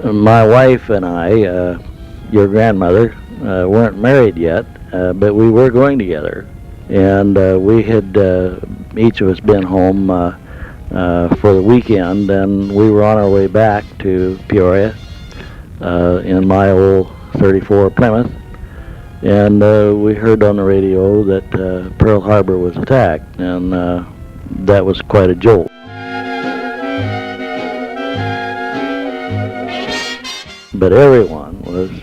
My wife and I, your grandmother, weren't married yet, but we were going together. And we had, each of us been home for the weekend, and we were on our way back to Peoria in my old 34 Plymouth. And we heard on the radio that Pearl Harbor was attacked, and that was quite a jolt. But everyone was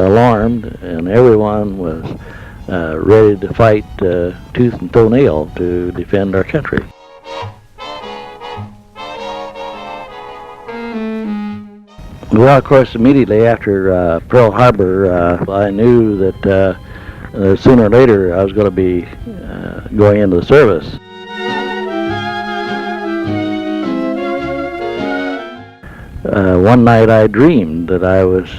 alarmed, and everyone was ready to fight tooth and toenail to defend our country. Well, of course, immediately after Pearl Harbor, I knew that sooner or later I was going to be going into the service. One night I dreamed that I was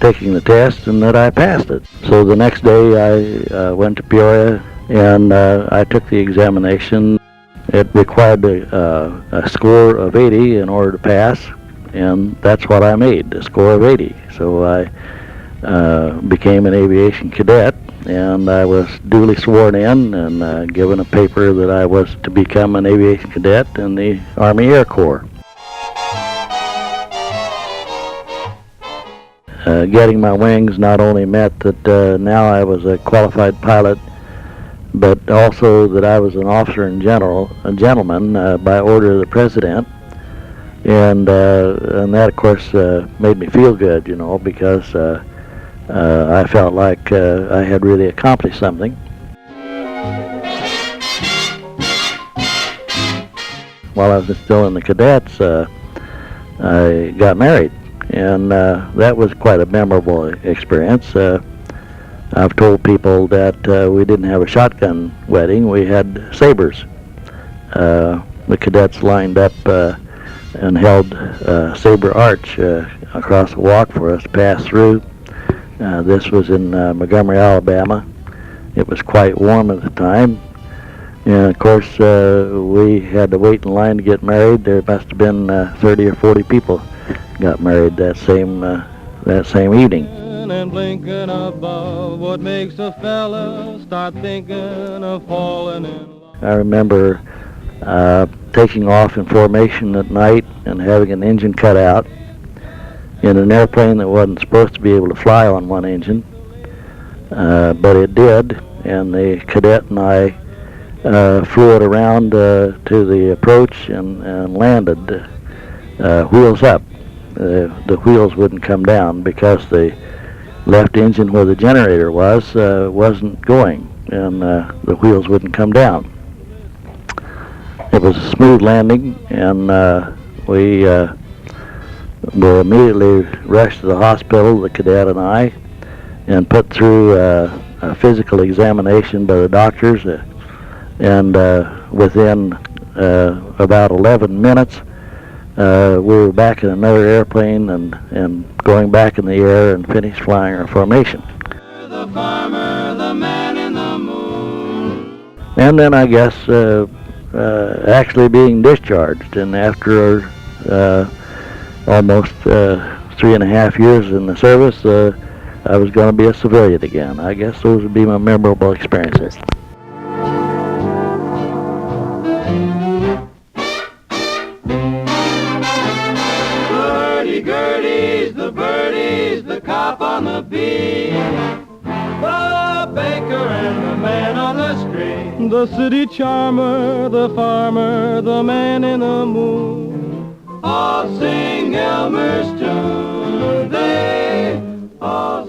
taking the test and that I passed it. So the next day I went to Peoria and I took the examination. It required a score of 80 in order to pass, and that's what I made, a score of 80. So I became an aviation cadet, and I was duly sworn in and given a paper that I was to become an aviation cadet in the Army Air Corps. Getting my wings not only meant that now I was a qualified pilot, but also that I was an officer in general, a gentleman by order of the President, and that of course made me feel good, you know, because I felt like I had really accomplished something. While I was still in the cadets, I got married. And that was quite a memorable experience. I've told people that we didn't have a shotgun wedding, we had sabers. The cadets lined up and held a saber arch across the walk for us to pass through. This was in Montgomery, Alabama. It was quite warm at the time. And of course, we had to wait in line to get married. There must have been 30 or 40 people got married that same evening. And blinking above, what makes a fella start thinking of falling in love? I remember taking off in formation at night and having an engine cut out in an airplane that wasn't supposed to be able to fly on one engine, but it did, and the cadet and I flew it around to the approach and landed wheels up. The wheels wouldn't come down because the left engine where the generator was wasn't going, and the wheels wouldn't come down. It was a smooth landing, and we were immediately rushed to the hospital, the cadet and I, and put through a physical examination by the doctors, and within about 11 minutes we were back in another airplane and going back in the air and finished flying our formation. The farmer, the man in the moon. And then I guess actually being discharged, and after almost 3.5 years in the service, I was going to be a civilian again. I guess those would be my memorable experiences. The birdies, the cop on the beat, the baker and the man on the street, the city charmer, the farmer, the man in the moon, all sing Elmer's tune. They all